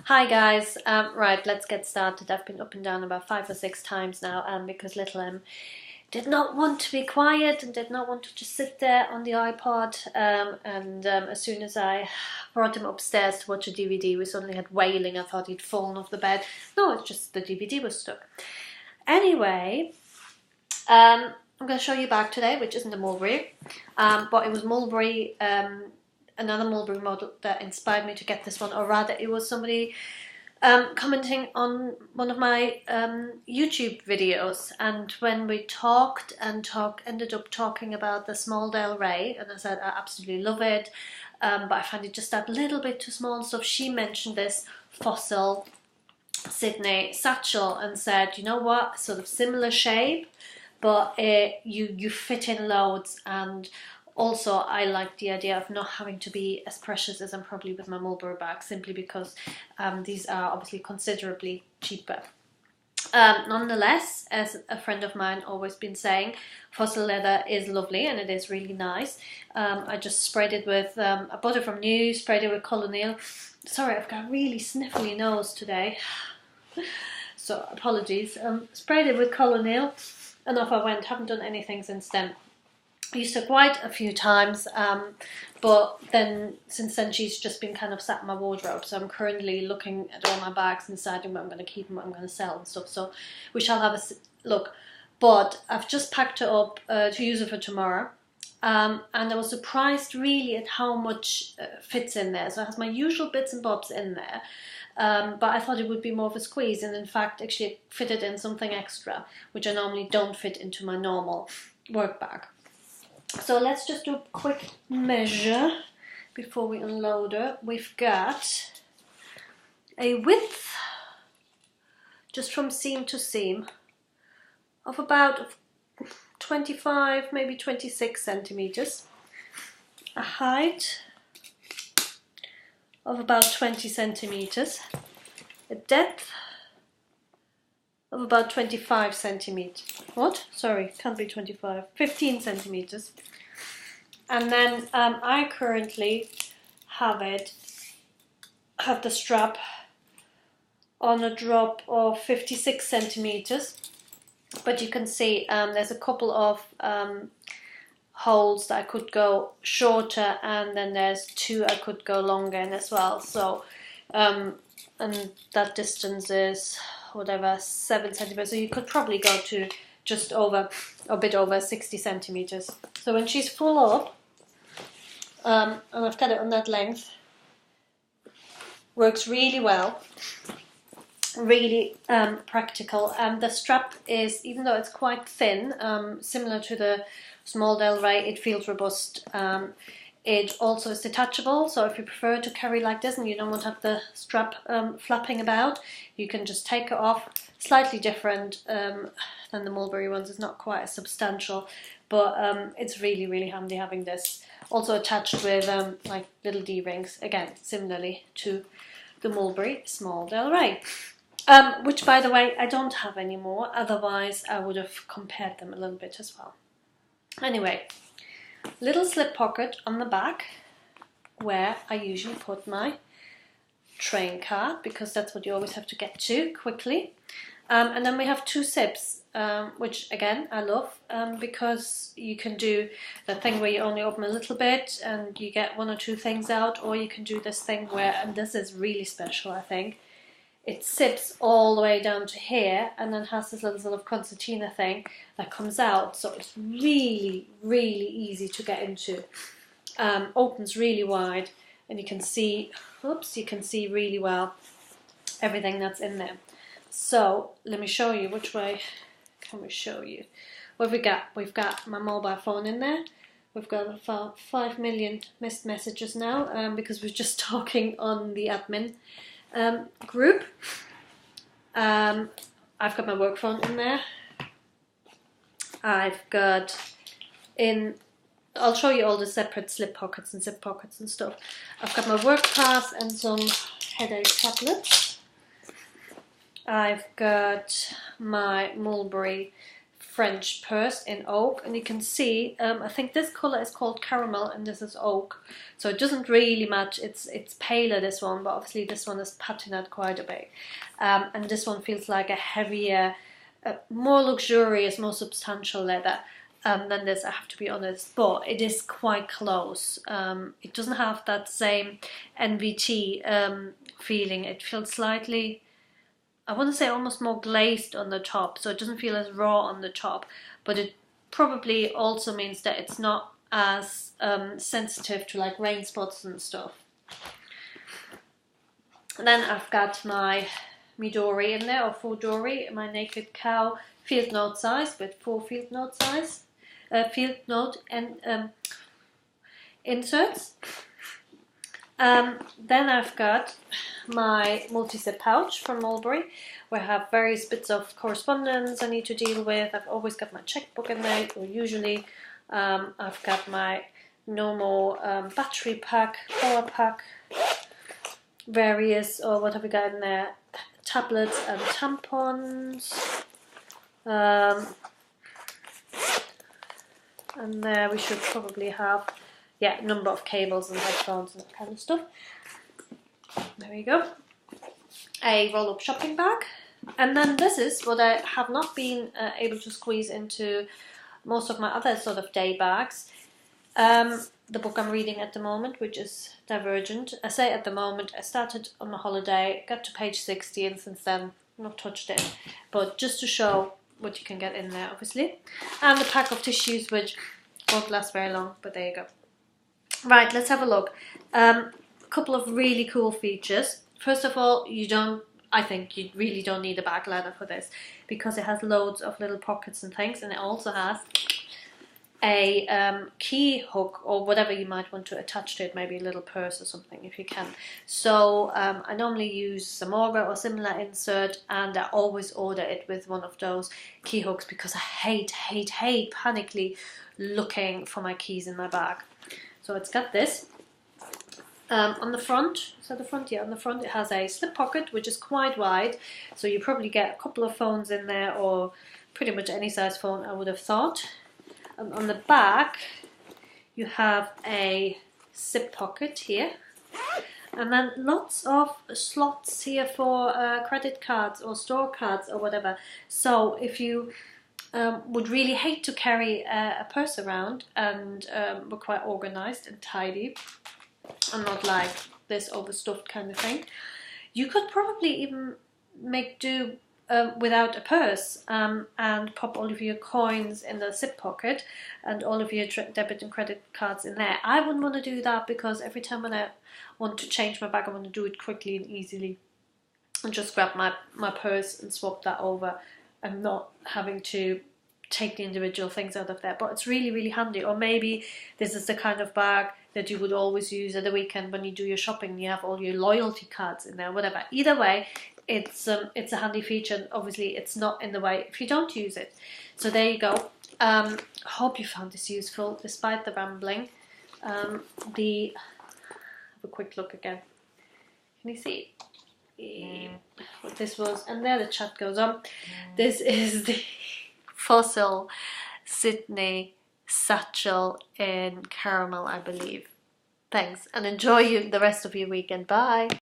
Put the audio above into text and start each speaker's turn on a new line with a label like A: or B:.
A: Hi guys, right, let's get started. I've been up and down about 5 or 6 times now because little did not want to be quiet and did not want to just sit there on the iPod, and as soon as I brought him upstairs to watch a DVD, we suddenly had wailing. I thought he'd fallen off the bed. No, it's just the DVD was stuck. Anyway, I'm going to show you a bag today, which isn't a Mulberry, but it was Mulberry, another Mulberry model that inspired me to get this one, or rather it was somebody commenting on one of my YouTube videos, and when we ended up talking about the small Del Rey, and I said I absolutely love it, but I find it just that little bit too small and stuff. She mentioned this Fossil Sydney Satchel and said, you know what, sort of similar shape, but you fit in loads, and also I like the idea of not having to be as precious as I'm probably with my Mulberry bag, simply because these are obviously considerably cheaper. Nonetheless, as a friend of mine always been saying, fossil leather is lovely and it is really nice. I just sprayed it with, I bought it from new, sprayed it with Colonial. Sorry, I've got a really sniffly nose today, so apologies. Sprayed it with Colonial and off I went. Haven't done anything since then. Used her quite a few times, but then since then she's just been kind of sat in my wardrobe, so I'm currently looking at all my bags and deciding what I'm going to keep and what I'm going to sell and stuff, so we shall have a look. But I've just packed her up to use her for tomorrow, and I was surprised really at how much fits in there. So it has my usual bits and bobs in there, but I thought it would be more of a squeeze, and in fact actually it fitted in something extra, which I normally don't fit into my normal work bag. So let's just do a quick measure before we unload her. We've got a width, just from seam to seam, of about 25, maybe 26 centimeters. A height of about 20 centimeters. A depth of about 25 centimeters. What? Sorry, can't be 25. 15 centimeters. And then I currently have the strap on a drop of 56 centimeters. But you can see there's a couple of holes that I could go shorter, and then there's two I could go longer in as well. So, and that distance is whatever, 7 centimeters, so you could probably go to just over, a bit over 60 centimeters. So when she's full up, and I've got it on that length, works really well, really practical. And the strap is, even though it's quite thin, similar to the small Del Rey, it feels robust. It also is detachable, so if you prefer to carry like this and you don't want to have the strap flapping about, you can just take it off. Slightly different than the Mulberry ones. It's not quite as substantial, but it's really, really handy having this. Also attached with like little D-rings, again, similarly to the Mulberry small Del Rey. Which, by the way, I don't have anymore, otherwise I would have compared them a little bit as well. Anyway, little slip pocket on the back where I usually put my train card, because that's what you always have to get to quickly. And then we have two zips, which again I love, because you can do the thing where you only open a little bit and you get one or two things out, or you can do this thing where, and this is really special I think, it zips all the way down to here and then has this little sort of concertina thing that comes out, so it's really, really easy to get into. Opens really wide, and you can see, you can see really well everything that's in there. So let me show you, which way can we show you? What have we got? We've got my mobile phone in there. We've got about 5 million missed messages now, because we're just talking on the admin group. I've got my work phone in there. I've got I'll show you all the separate slip pockets and zip pockets and stuff. I've got my work pass and some headache tablets. I've got my Mulberry French purse in oak, and you can see I think this color is called caramel and this is oak, so it doesn't really match. It's paler, this one, but obviously this one is patinaed quite a bit, and this one feels like a heavier, more luxurious, more substantial leather than this, I have to be honest, but it is quite close. It doesn't have that same NVT feeling. It feels slightly, I want to say almost more glazed on the top, so it doesn't feel as raw on the top, but it probably also means that it's not as sensitive to like rain spots and stuff. And then I've got my Midori in there, or Fodori, my Naked Cow field note size with 4 field note and inserts. Then I've got my multi-zip pouch from Mulberry, where I have various bits of correspondence I need to deal with. I've always got my checkbook in there, or usually. I've got my normal battery pack, power pack, various, or what have we got in there? Tablets and tampons. And there we should probably have, yeah, number of cables and headphones and that kind of stuff. There you go. A roll-up shopping bag. And then this is what I have not been able to squeeze into most of my other sort of day bags. The book I'm reading at the moment, which is Divergent. I say at the moment, I started on my holiday, got to page 60, and since then not touched it. But just to show what you can get in there, obviously. And a pack of tissues, which won't last very long, but there you go. Right, let's have a look. A couple of really cool features. First of all, I think you really don't need a bag ladder for this, because it has loads of little pockets and things, and it also has a key hook or whatever you might want to attach to it, maybe a little purse or something if you can. So I normally use Zamora or similar insert, and I always order it with one of those key hooks because I hate panically looking for my keys in my bag. So it's got this. On the front, on the front it has a slip pocket which is quite wide, so you probably get a couple of phones in there, or pretty much any size phone I would have thought. On the back you have a zip pocket here, and then lots of slots here for credit cards or store cards or whatever. So if you would really hate to carry a purse around and were quite organised and tidy and not like this overstuffed kind of thing, you could probably even make do without a purse, and pop all of your coins in the zip pocket and all of your debit and credit cards in there. I wouldn't want to do that, because every time when I want to change my bag, I want to do it quickly and easily and just grab my purse and swap that over, and not having to take the individual things out of there. But it's really handy. Or maybe this is the kind of bag that you would always use at the weekend when you do your shopping. You have all your loyalty cards in there, whatever. Either way, it's a handy feature, and obviously it's not in the way if you don't use it. So there you go. Hope you found this useful despite the rambling. Have a quick look again. Can you see what this was? And there the chat goes on. This is the Fossil Sydney Satchel in caramel, I believe. Thanks, and enjoy the rest of your weekend. Bye.